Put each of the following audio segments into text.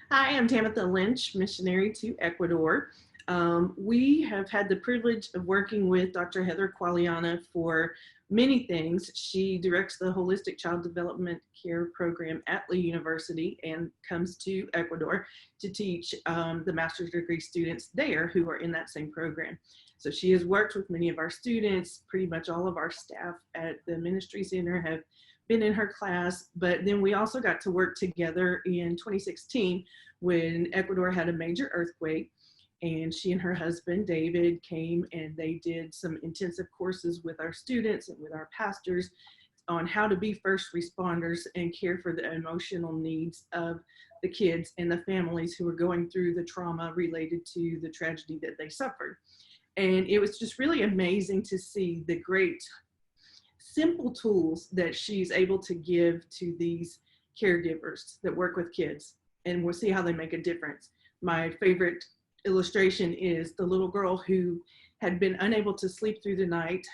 Hi, I'm Tamitha Lynch, missionary to Ecuador. We have had the privilege of working with Dr. Heather Qualiana for many things. She directs the Holistic Child Development Care Program at Lee University and comes to Ecuador to teach the master's degree students there who are in that same program. So she has worked with many of our students. Pretty much all of our staff at the ministry center have been in her class, but then we also got to work together in 2016 when Ecuador had a major earthquake. And she and her husband, David, came and they did some intensive courses with our students and with our pastors on how to be first responders and care for the emotional needs of the kids and the families who were going through the trauma related to the tragedy that they suffered. And it was just really amazing to see the great simple tools that she's able to give to these caregivers that work with kids, and we'll see how they make a difference. My favorite illustration is the little girl who had been unable to sleep through the night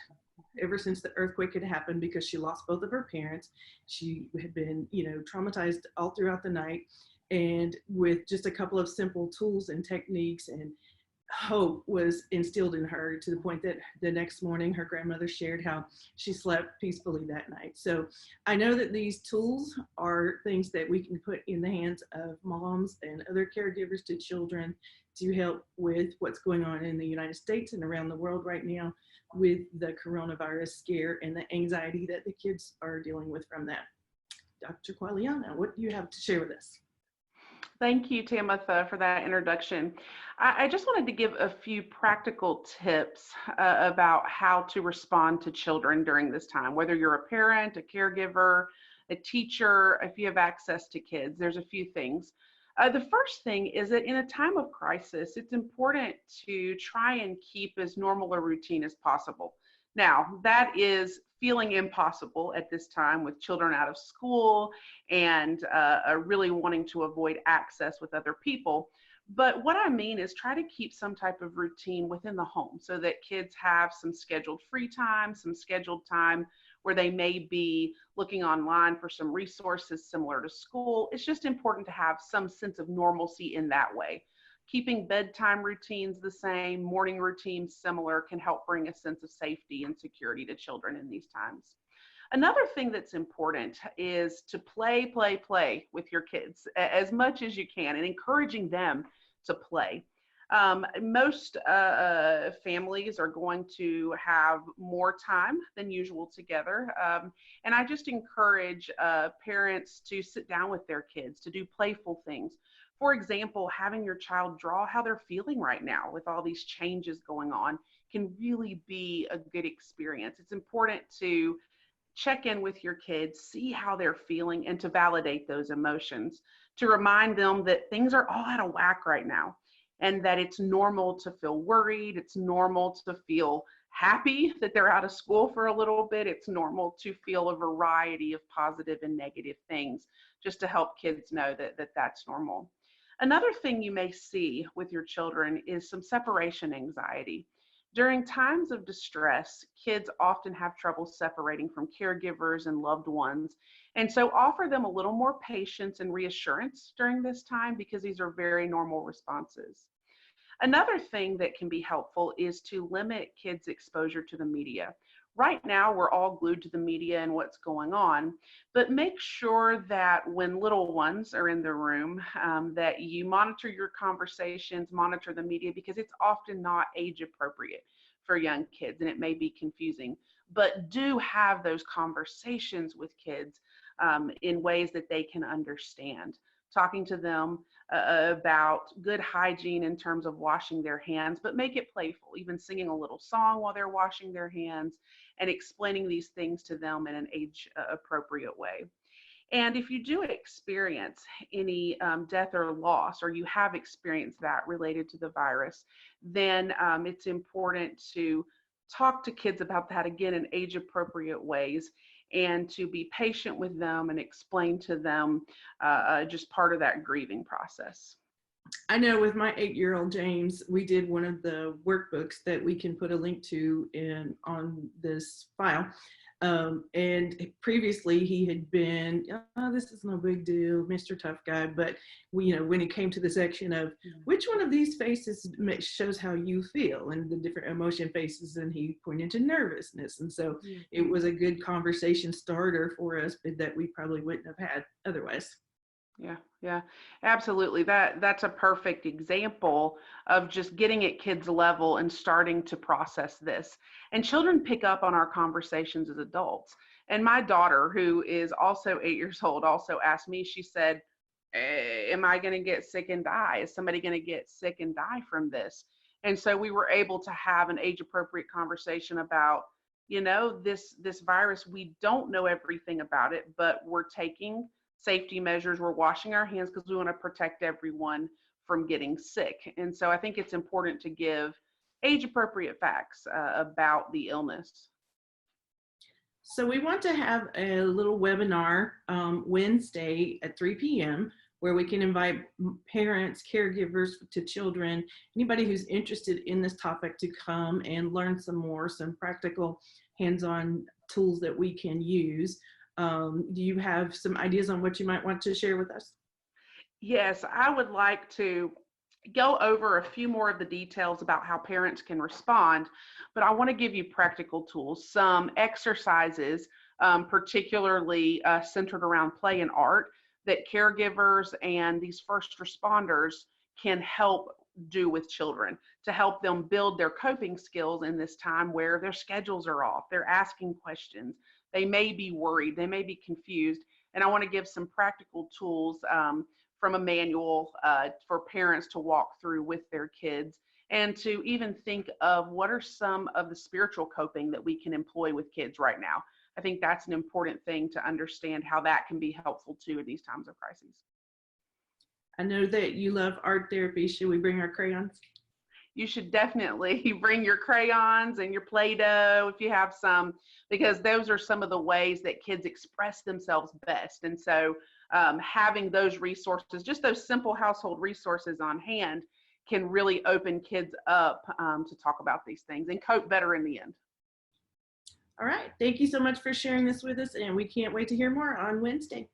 ever since the earthquake had happened because she lost both of her parents. She had been, traumatized all throughout the night. And with just a couple of simple tools and techniques and hope was instilled in her to the point that the next morning her grandmother shared how she slept peacefully that night. So I know that these tools are things that we can put in the hands of moms and other caregivers to children to help with what's going on in the United States and around the world right now with the coronavirus scare and the anxiety that the kids are dealing with from that. Dr. Qualiana, what do you have to share with us? Thank you, Tamitha, for that introduction. I just wanted to give a few practical tips about how to respond to children during this time, whether you're a parent, a caregiver, a teacher, if you have access to kids. There's a few things. The first thing is that in a time of crisis, it's important to try and keep as normal a routine as possible. Now, that is feeling impossible at this time with children out of school and really wanting to avoid access with other people. But what I mean is try to keep some type of routine within the home so that kids have some scheduled free time, some scheduled time where they may be looking online for some resources similar to school. It's just important to have some sense of normalcy in that way. Keeping bedtime routines the same, morning routines similar can help bring a sense of safety and security to children in these times. Another thing that's important is to play with your kids as much as you can and encouraging them to play. Most families are going to have more time than usual together. And I just encourage parents to sit down with their kids, to do playful things. For example, having your child draw how they're feeling right now with all these changes going on can really be a good experience. It's important to check in with your kids, see how they're feeling, and to validate those emotions, to remind them that things are all out of whack right now and that it's normal to feel worried. It's normal to feel happy that they're out of school for a little bit. It's normal to feel a variety of positive and negative things, just to help kids know that that's normal. Another thing you may see with your children is some separation anxiety. During times of distress, kids often have trouble separating from caregivers and loved ones. And so offer them a little more patience and reassurance during this time because these are very normal responses. Another thing that can be helpful is to limit kids' exposure to the media. Right now, we're all glued to the media and what's going on, but make sure that when little ones are in the room, that you monitor your conversations, monitor the media, because it's often not age appropriate for young kids and it may be confusing. But do have those conversations with kids in ways that they can understand. Talking to them about good hygiene in terms of washing their hands, but make it playful, even singing a little song while they're washing their hands and explaining these things to them in an age appropriate way. And if you do experience any death or loss, or you have experienced that related to the virus, then it's important to talk to kids about that again in age appropriate ways and to be patient with them and explain to them just part of that grieving process. I know with my 8-year-old James, we did one of the workbooks that we can put a link to on this file. And previously he had been, oh, this is no big deal, Mr. Tough Guy. But when it came to the section of which one of these faces shows how you feel, and the different emotion faces, and he pointed to nervousness. And so it was a good conversation starter for us that we probably wouldn't have had otherwise. Yeah, yeah, absolutely. That's a perfect example of just getting at kids' level and starting to process this. And children pick up on our conversations as adults. And my daughter, who is also 8 years old, also asked me, she said, am I going to get sick and die? Is somebody going to get sick and die from this? And so we were able to have an age appropriate conversation about, this virus. We don't know everything about it, but we're taking safety measures. We're washing our hands because we want to protect everyone from getting sick. And so I think it's important to give age appropriate facts about the illness. So we want to have a little webinar Wednesday at 3 p.m. where we can invite parents, caregivers to children, anybody who's interested in this topic to come and learn some practical hands-on tools that we can use. Do you have some ideas on what you might want to share with us? Yes, I would like to go over a few more of the details about how parents can respond, but I want to give you practical tools, some exercises, particularly centered around play and art, that caregivers and these first responders can help do with children to help them build their coping skills in this time where their schedules are off, they're asking questions, they may be worried, they may be confused. And I want to give some practical tools from a manual for parents to walk through with their kids, and to even think of what are some of the spiritual coping that we can employ with kids right now. I think that's an important thing to understand how that can be helpful too in these times of crises. I know that you love art therapy. Should we bring our crayons? You should definitely bring your crayons and your Play-Doh if you have some, because those are some of the ways that kids express themselves best. And so having those resources, just those simple household resources on hand, can really open kids up to talk about these things and cope better in the end. All right. Thank you so much for sharing this with us, and we can't wait to hear more on Wednesday.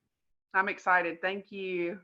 I'm excited. Thank you.